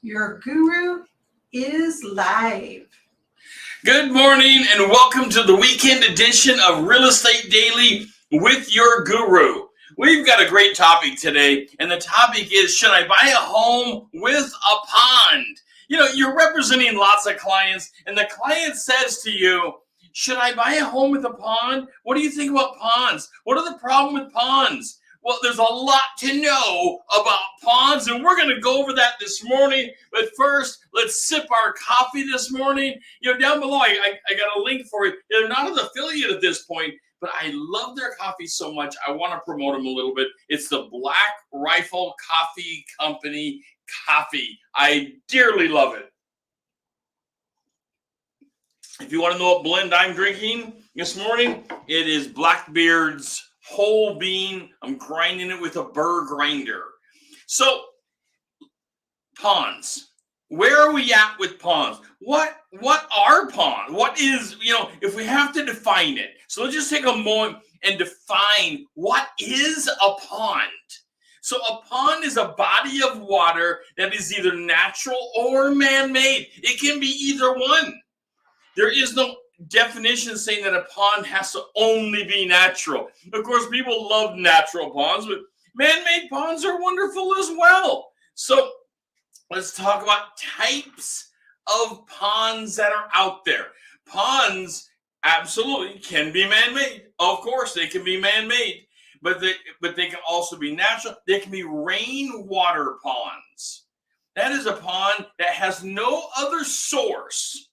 Your guru is live. Good morning and welcome to the weekend edition of Real Estate Daily with your guru. We've got a great topic today, and the topic is, should I buy a home with a pond? You know, you're representing lots of clients, and the client says to you, should I buy a home with a pond? What do you think about ponds? What are the problems with ponds? Well, there's a lot to know about ponds, and we're going to go over that this morning. But first, let's sip our coffee this morning. You know, down below, I got a link for it. They're not an affiliate at this point, but I love their coffee so much, I want to promote them a little bit. It's the Black Rifle Coffee Company coffee. I dearly love it. If you want to know what blend I'm drinking this morning, it is Blackbeard's whole bean. I'm grinding it with a burr grinder. So, ponds. Where are we at with ponds? What are ponds? What is, if we have to define it. So let's just take a moment and define what is a pond. So a pond is a body of water that is either natural or man-made. It can be either one. There is no definition saying that a pond has to only be natural. Of course, people love natural ponds, but man-made ponds are wonderful as well. So let's talk about types of ponds that are out there. Ponds absolutely can be man-made. Of course, they can be man-made, but they can also be natural. They can be rainwater ponds. That is a pond that has no other source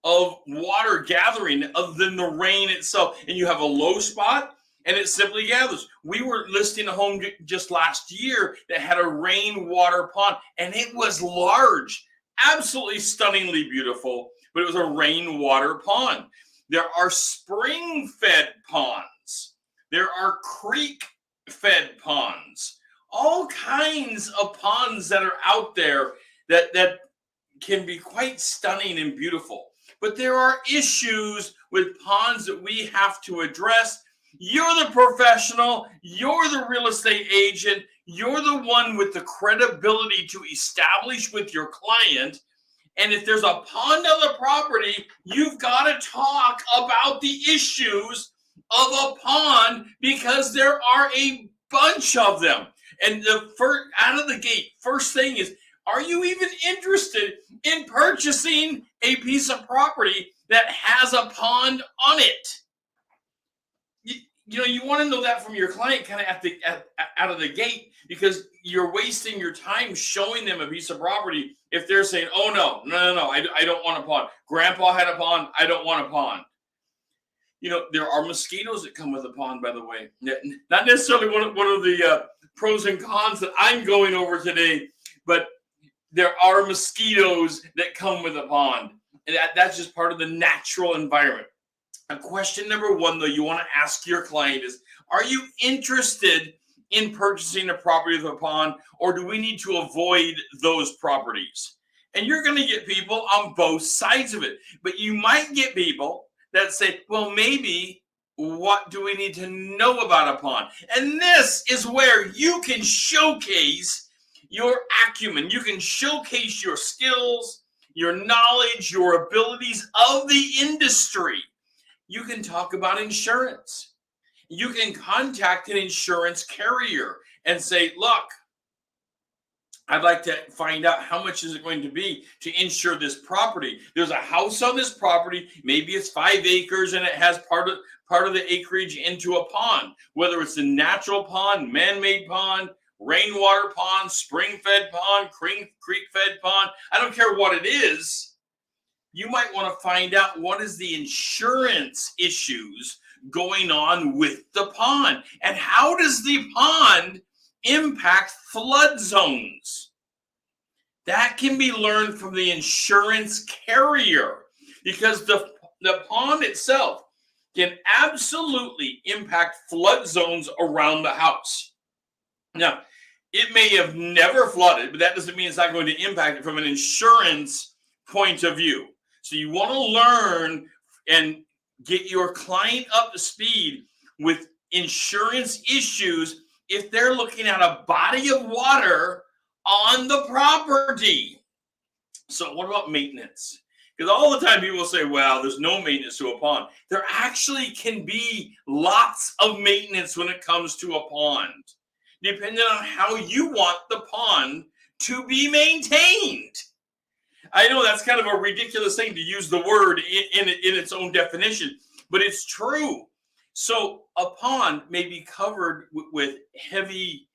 of water gathering other than the rain itself, and you have a low spot and it simply gathers. We were listing a home just last year that had a rainwater pond, and it was large, absolutely stunningly beautiful, but it was a rainwater pond. There are spring-fed ponds. There are creek-fed ponds. All kinds of ponds that are out there that can be quite stunning and beautiful. But there are issues with ponds that we have to address. You're the professional. You're the real estate agent. You're the one with the credibility to establish with your client. And if there's a pond on the property, you've got to talk about the issues of a pond, because there are a bunch of them. And the first, out of the gate, first thing is, are you even interested in purchasing a piece of property that has a pond on it? You want to know that from your client kind of out of the gate, because you're wasting your time showing them a piece of property if they're saying, oh, no, I don't want a pond. Grandpa had a pond. I don't want a pond. There are mosquitoes that come with a pond, by the way. Not necessarily one of the pros and cons that I'm going over today, but there are mosquitoes that come with a pond. And that's just part of the natural environment. And question number one, though, you want to ask your client is, are you interested in purchasing a property with a pond, or do we need to avoid those properties? And you're going to get people on both sides of it. But you might get people that say, well, maybe, what do we need to know about a pond? And this is where you can showcase your acumen. You can showcase your skills, your knowledge, your abilities of the industry. You can talk about insurance. You can contact an insurance carrier and say, look, I'd like to find out how much is it going to be to insure this property. There's a house on this property. Maybe it's 5 acres and it has part of the acreage into a pond, whether it's a natural pond, man-made pond, rainwater pond, spring-fed pond, creek-fed pond. I don't care what it is. You might want to find out what is the insurance issues going on with the pond, and how does the pond impact flood zones. That can be learned from the insurance carrier, because the pond itself can absolutely impact flood zones around the house. Now, it may have never flooded, but that doesn't mean it's not going to impact it from an insurance point of view. So you want to learn and get your client up to speed with insurance issues if they're looking at a body of water on the property. So what about maintenance? Because all the time people say, well, there's no maintenance to a pond. There actually can be lots of maintenance when it comes to a pond, depending on how you want the pond to be maintained. I know that's kind of a ridiculous thing to use the word in its own definition, but it's true. So a pond may be covered with heavy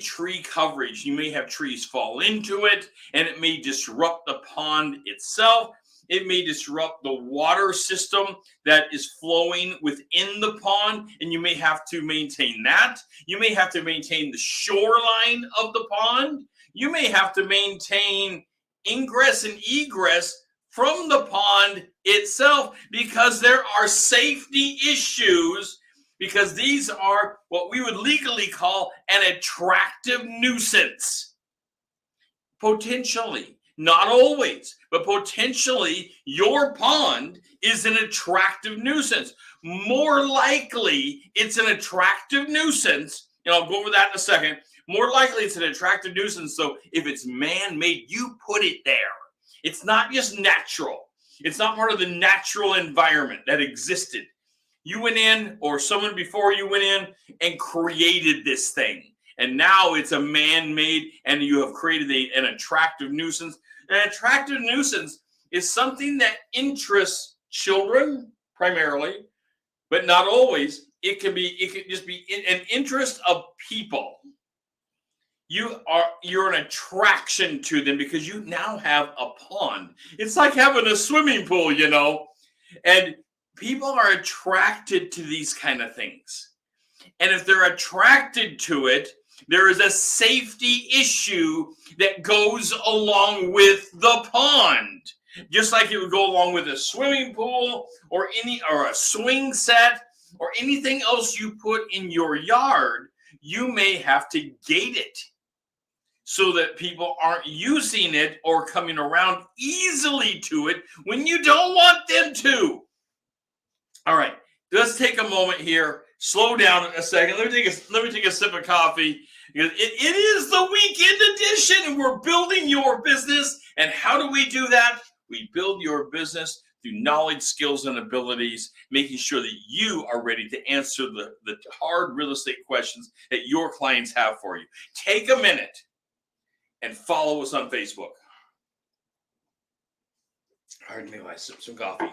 tree coverage. You may have trees fall into it, and it may disrupt the pond itself. It may disrupt the water system that is flowing within the pond, and you may have to maintain that. You may have to maintain the shoreline of the pond. You may have to maintain ingress and egress from the pond itself, because there are safety issues, because these are what we would legally call an attractive nuisance. Potentially, not always, but potentially your pond is an attractive nuisance. More likely it's an attractive nuisance, and I'll go over that in a second. More likely it's an attractive nuisance, so if it's man-made, you put it there. It's not just natural. It's not part of the natural environment that existed. You went in, or someone before you went in and created this thing. And now it's a man-made, and you have created an attractive nuisance. An attractive nuisance is something that interests children primarily, but not always. It can just be an interest of people. You're an attraction to them because you now have a pond. It's like having a swimming pool, and people are attracted to these kind of things. And if they're attracted to it, there is a safety issue that goes along with the pond. Just like it would go along with a swimming pool or a swing set or anything else you put in your yard, you may have to gate it so that people aren't using it or coming around easily to it when you don't want them to. All right, let's take a moment here. Slow down a second. Let me take a sip of coffee, because it is the weekend edition, and we're building your business. And how do we do that? We build your business through knowledge, skills, and abilities, making sure that you are ready to answer the hard real estate questions that your clients have for you. Take a minute and follow us on Facebook. Pardon me while I sip some coffee.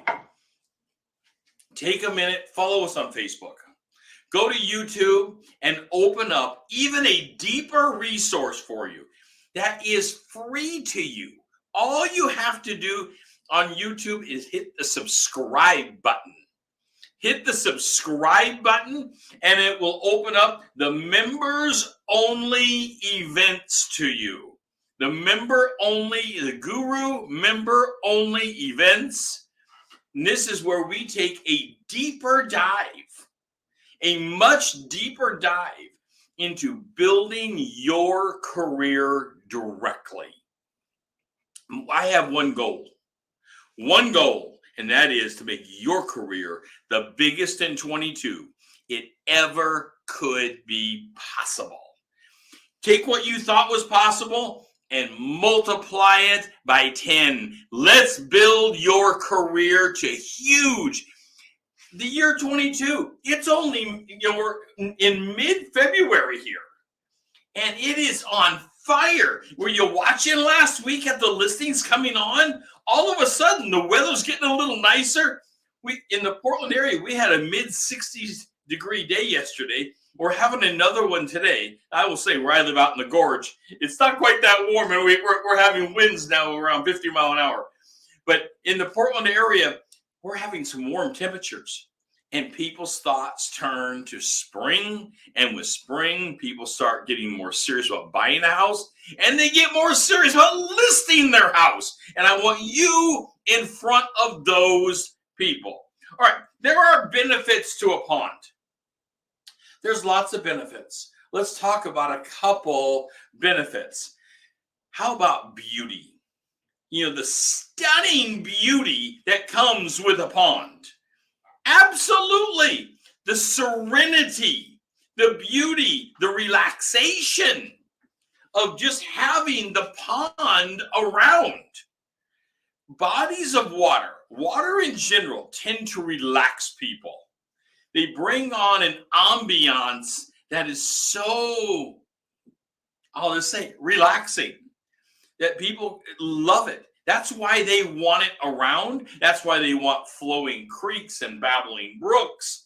Take a minute, follow us on Facebook. Go to YouTube and open up even a deeper resource for you that is free to you. All you have to do on YouTube is hit the subscribe button. Hit the subscribe button, and it will open up the members-only events to you. The Guru member-only events. And this is where we take a deeper dive, a much deeper dive into building your career directly. I have one goal, and that is to make your career the biggest in 22 it ever could be possible. Take what you thought was possible and multiply it by 10. Let's build your career to huge. The year 22, it's only, we're in mid-February here, and it is on fire. Were you watching last week at the listings coming on? All of a sudden, the weather's getting a little nicer. In the Portland area, we had a mid-60s degree day yesterday. We're having another one today. I will say, where I live out in the gorge, it's not quite that warm, and we're having winds now around 50 miles an hour. But in the Portland area, we're having some warm temperatures, and people's thoughts turn to spring. And with spring, people start getting more serious about buying a house, and they get more serious about listing their house. And I want you in front of those people. All right, there are benefits to a pond. There's lots of benefits. Let's talk about a couple benefits. How about beauty? The stunning beauty that comes with a pond. Absolutely. The serenity, the beauty, the relaxation of just having the pond around. bodies of water in general, tend to relax people. They bring on an ambiance that is so, I'll just say, relaxing, that people love it. That's why they want it around. That's why they want flowing creeks and babbling brooks.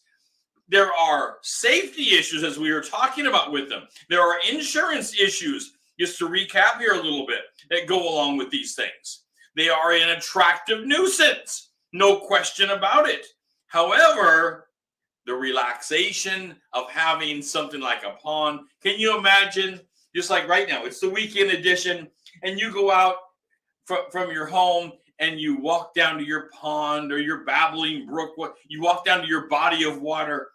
There are safety issues, as we were talking about with them. There are insurance issues, just to recap here a little bit, that go along with these things. They are an attractive nuisance, no question about it. However, the relaxation of having something like a pond, can you imagine, just like right now, it's the weekend edition, and you go out from your home and you walk down to your pond or your babbling brook, you walk down to your body of water.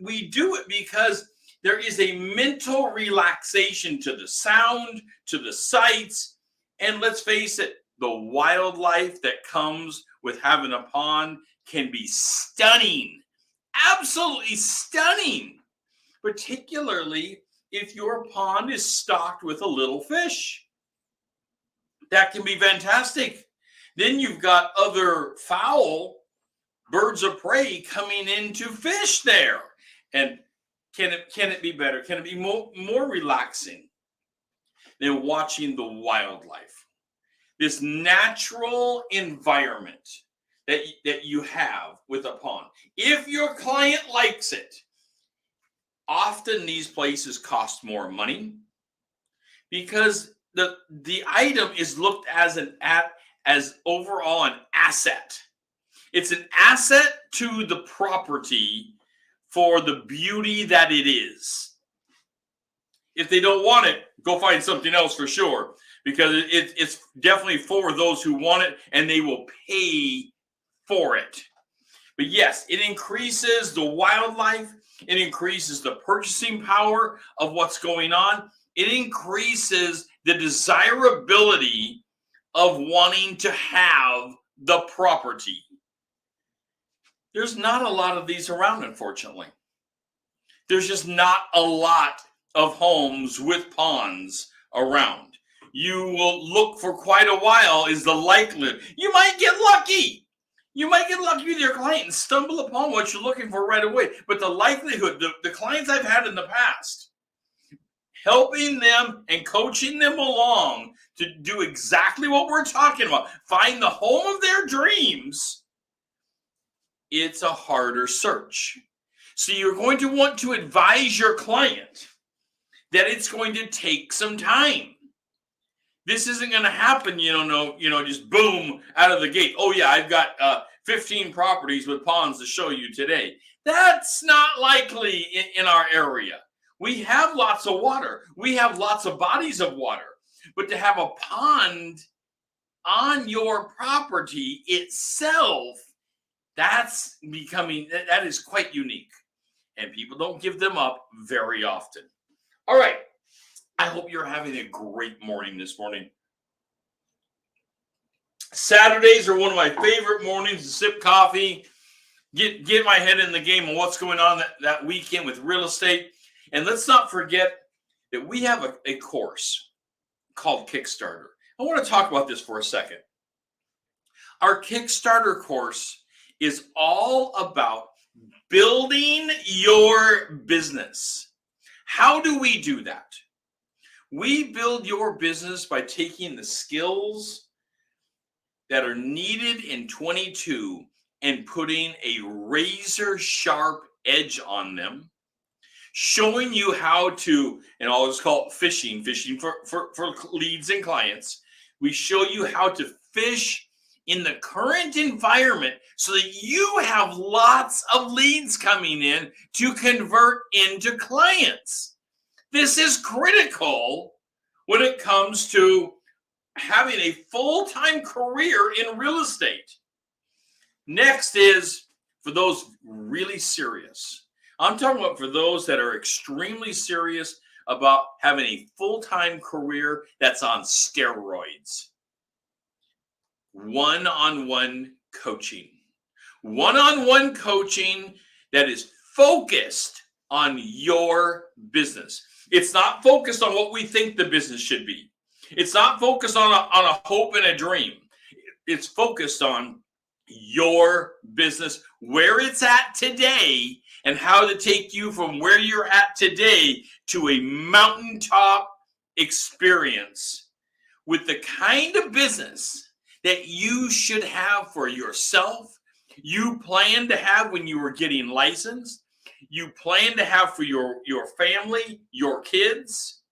We do it because there is a mental relaxation to the sound, to the sights, and let's face it, the wildlife that comes with having a pond can be stunning, absolutely stunning, particularly if your pond is stocked with a little fish. That can be fantastic. Then you've got other fowl, birds of prey coming in to fish there. And can it be better? Can it be more relaxing than watching the wildlife? This natural environment that you have with a pond. If your client likes it, often these places cost more money because the item is looked as overall an asset. It's an asset to the property for the beauty that it is. If they don't want it, go find something else for sure, because it's definitely for those who want it, and they will pay for it. But yes, it increases the wildlife. It increases the purchasing power of what's going on. It increases the desirability of wanting to have the property. There's not a lot of these around, unfortunately. There's just not a lot of homes with ponds around. You will look for quite a while is the likelihood. You might get lucky. You might get lucky with your client and stumble upon what you're looking for right away. But the likelihood, the clients I've had in the past, helping them and coaching them along to do exactly what we're talking about, find the home of their dreams, it's a harder search. So you're going to want to advise your client that it's going to take some time. This isn't going to happen, just boom, out of the gate. Oh yeah, I've got 15 properties with ponds to show you today. That's not likely in our area. We have lots of water. We have lots of bodies of water. But to have a pond on your property itself, that is quite unique. And people don't give them up very often. All right. I hope you're having a great morning this morning. Saturdays are one of my favorite mornings to sip coffee, get my head in the game on what's going on that weekend with real estate. And let's not forget that we have a course called Kickstarter. I want to talk about this for a second. Our Kickstarter course is all about building your business. How do we do that? We build your business by taking the skills that are needed in 22 and putting a razor sharp edge on them, showing you how to, and I'll just call it fishing for leads and clients. We show you how to fish in the current environment so that you have lots of leads coming in to convert into clients. This is critical when it comes to having a full-time career in real estate. Next is for those really serious. I'm talking about for those that are extremely serious about having a full-time career that's on steroids. One-on-one coaching. One-on-one coaching that is focused on your business. It's not focused on what we think the business should be. It's not focused on a hope and a dream. it's focused on your business, where it's at today, and how to take you from where you're at today to a mountaintop experience with the kind of business that you should have for yourself, you plan to have when you were getting licensed, you plan to have for your family, your kids.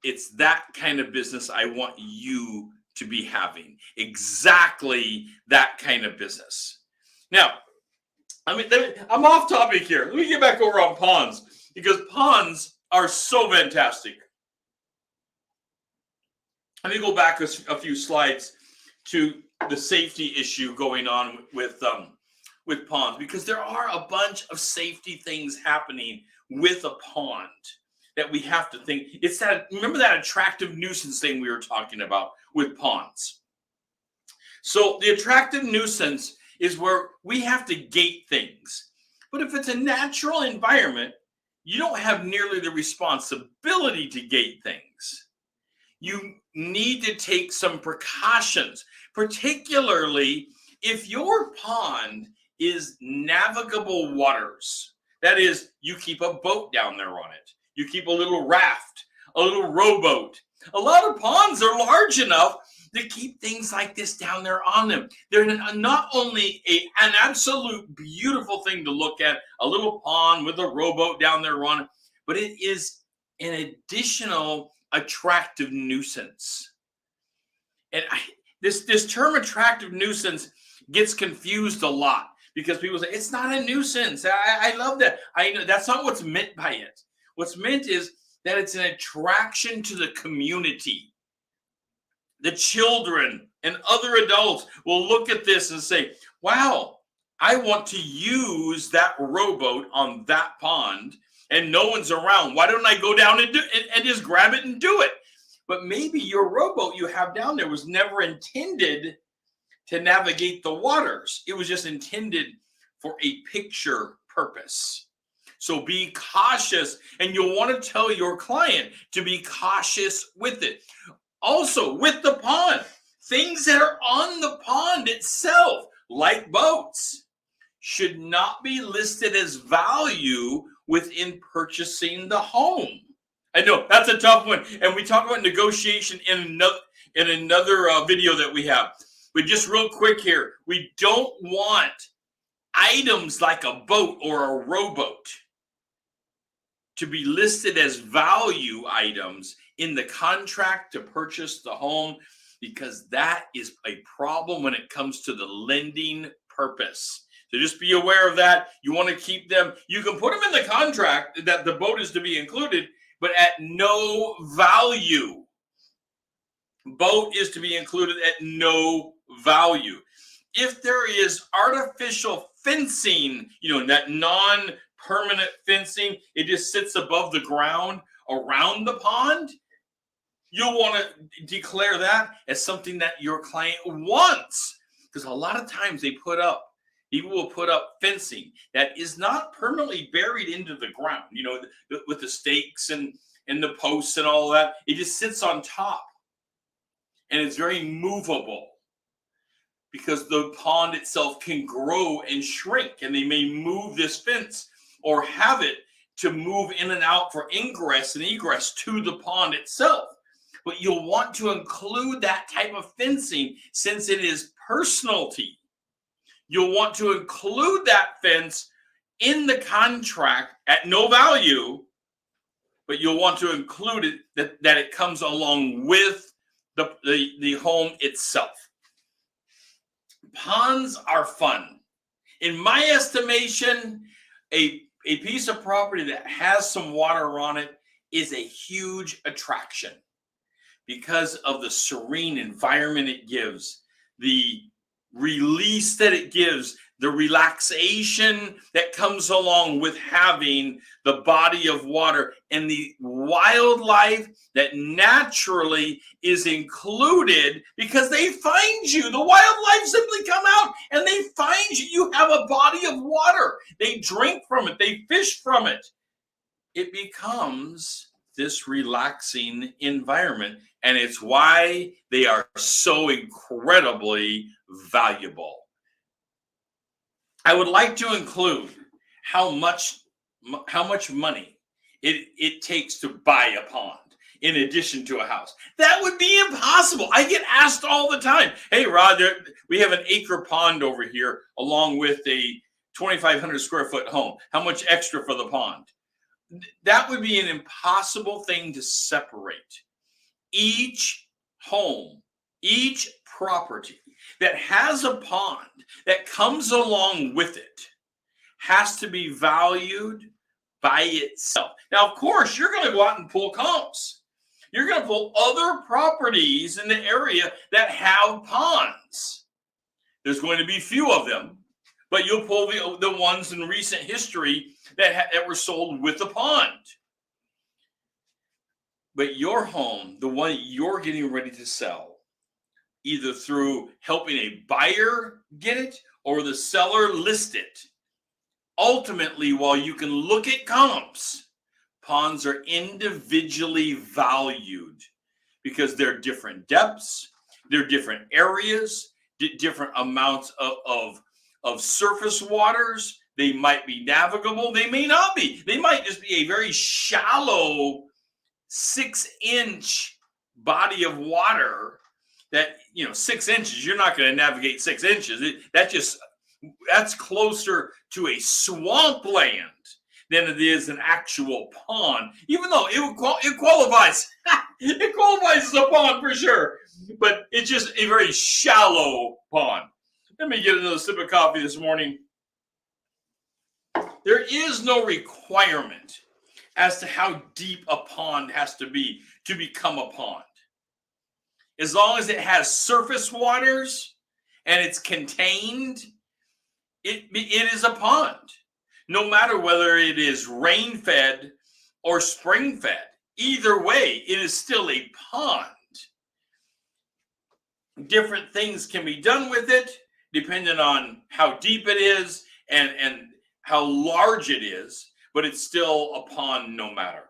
It's that kind of business I want you to be having. Exactly that kind of business. Now, I'm off topic here. Let me get back over on ponds, because ponds are so fantastic. Let me go back a few slides to the safety issue going on with ponds, because there are a bunch of safety things happening with a pond that we have to think. It's that, remember that attractive nuisance thing we were talking about with ponds. So the attractive nuisance is where we have to gate things. But if it's a natural environment, you don't have nearly the responsibility to gate things. You need to take some precautions, particularly if your pond is navigable waters. That is, you keep a boat down there on it. You keep a little raft, a little rowboat. A lot of ponds are large enough to keep things like this down there on them. They're not only an absolute beautiful thing to look at, a little pond with a rowboat down there on it, but it is an additional attractive nuisance. And this term attractive nuisance gets confused a lot, because people say it's not a nuisance. I love that. I know that's not what's meant by it. What's meant is that it's an attraction to the community. The children and other adults will look at this and say, wow, I want to use that rowboat on that pond and no one's around. Why don't I go down and just grab it and do it? But maybe your rowboat you have down there was never intended to navigate the waters. It was just intended for a picture purpose. So be cautious, and you'll want to tell your client to be cautious with it. Also, with the pond, things that are on the pond itself, like boats, should not be listed as value within purchasing the home. I know that's a tough one, and we talk about negotiation in another video that we have. But just real quick here, we don't want items like a boat or a rowboat to be listed as value items in the contract to purchase the home, because that is a problem when it comes to the lending purpose. So just be aware of that. You want to keep them. You can put them in the contract that the boat is to be included, but at no value. Boat is to be included at no value. If there is artificial fencing, that non-permanent fencing, it just sits above the ground around the pond, you'll want to declare that as something that your client wants. Because a lot of times people will put up fencing that is not permanently buried into the ground, with the stakes and the posts and all that. It just sits on top. And it's very movable, because the pond itself can grow and shrink, and they may move this fence or have it to move in and out for ingress and egress to the pond itself. But you'll want to include that type of fencing since it is personality. You'll want to include that fence in the contract at no value, but you'll want to include it that it comes along with the home itself. Ponds are fun. In my estimation, a piece of property that has some water on it is a huge attraction because of the serene environment it gives, the release that it gives, the relaxation that comes along with having the body of water, and the wildlife that naturally is included because they find you. The wildlife simply come out and they find you. You have a body of water. They drink from it. They fish from it. It becomes this relaxing environment. And it's why they are so incredibly valuable. I would like to include how much money it takes to buy a pond in addition to a house. That would be impossible. I get asked all the time, hey, Rod, we have an acre pond over here along with a 2,500 square foot home. How much extra for the pond? That would be an impossible thing to separate. Each home, each property that has a pond that comes along with it has to be valued by itself. Now, of course, you're going to go out and pull comps. You're going to pull other properties in the area that have ponds. There's going to be few of them, but you'll pull the ones in recent history that were sold with a pond. But your home, the one you're getting ready to sell, either through helping a buyer get it or the seller list it, ultimately, while you can look at comps, ponds are individually valued because they're different depths, they're different areas, different amounts of surface waters. They might be navigable, they may not be. They might just be a very shallow 6-inch body of water that, 6 inches, you're not going to navigate 6 inches. That's closer to a swampland than it is an actual pond, even though it qualifies. It qualifies as a pond for sure, but it's just a very shallow pond. Let me get another sip of coffee this morning. There is no requirement as to how deep a pond has to be to become a pond. As long as it has surface waters and it's contained, it is a pond. No matter whether it is rain-fed or spring-fed, either way, it is still a pond. Different things can be done with it depending on how deep it is and how large it is, but it's still a pond no matter.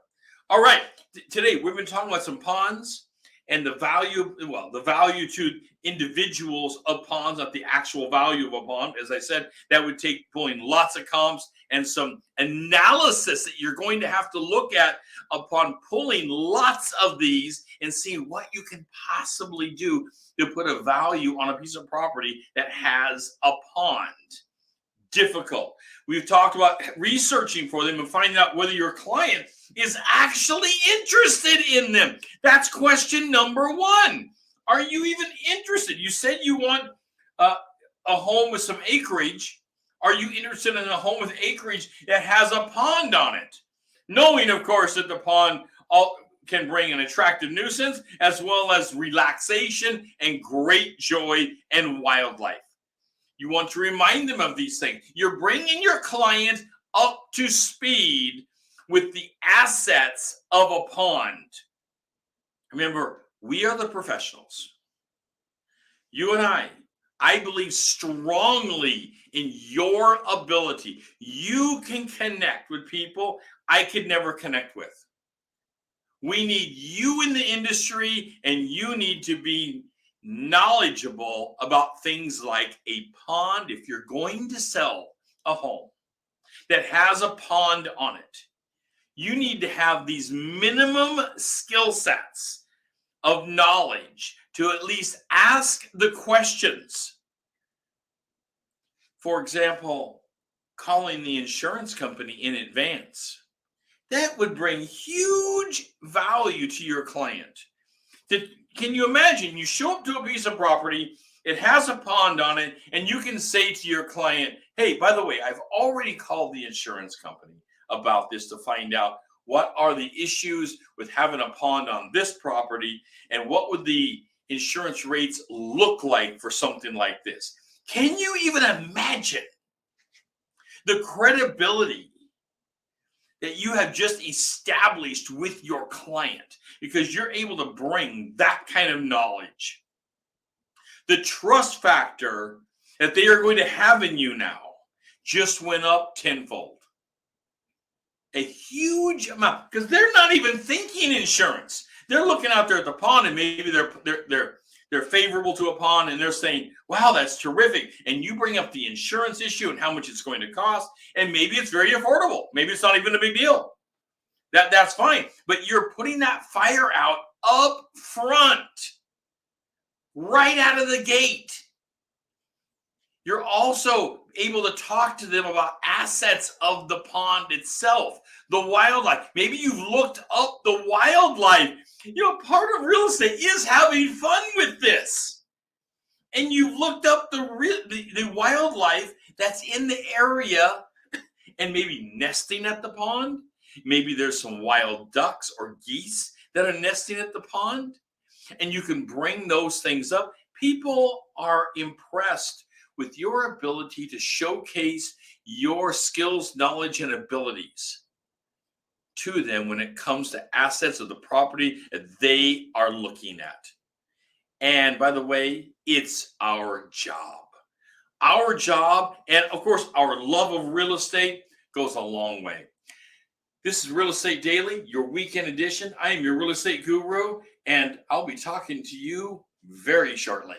All right, today we've been talking about some ponds and the value to individuals of ponds, not the actual value of a pond. As I said, that would take pulling lots of comps and some analysis that you're going to have to look at upon pulling lots of these and see what you can possibly do to put a value on a piece of property that has a pond. Difficult. We've talked about researching for them and finding out whether your client is actually interested in them. That's question number one. Are you even interested? You said you want a home with some acreage. Are you interested in a home with acreage that has a pond on it? Knowing, of course, that the pond can bring an attractive nuisance as well as relaxation and great joy and wildlife. You want to remind them of these things. You're bringing your client up to speed with the assets of a pond. Remember, we are the professionals. You and I believe strongly in your ability. You can connect with people I could never connect with. We need you in the industry, and you need to be knowledgeable about things like a pond. If you're going to sell a home that has a pond on it, you need to have these minimum skill sets of knowledge to at least ask the questions. For example, calling the insurance company in advance. That would bring huge value to your client. Can you imagine? You show up to a piece of property, it has a pond on it, and you can say to your client, hey, by the way, I've already called the insurance company about this to find out what are the issues with having a pond on this property, and what would the insurance rates look like for something like this. Can you even imagine the credibility that you have just established with your client because you're able to bring that kind of knowledge? The trust factor that they are going to have in you now just went up tenfold. a huge amount because they're not even thinking insurance. They're looking out there at the pond, and maybe they're favorable to a pond, and they're saying, wow, that's terrific. And you bring up the insurance issue and how much it's going to cost, and maybe it's very affordable. Maybe it's not even a big deal. That's fine. But you're putting that fire out up front, right out of the gate. You're also able to talk to them about assets of the pond itself, the wildlife. Maybe you've looked up the wildlife. Part of real estate is having fun with this. And you've looked up the wildlife that's in the area and maybe nesting at the pond. Maybe there's some wild ducks or geese that are nesting at the pond. And you can bring those things up. People are impressed with your ability to showcase your skills, knowledge, and abilities to them when it comes to assets of the property that they are looking at. And by the way, it's our job. Our job, and of course, our love of real estate goes a long way. This is Real Estate Daily, your weekend edition. I am your real estate guru, and I'll be talking to you very shortly.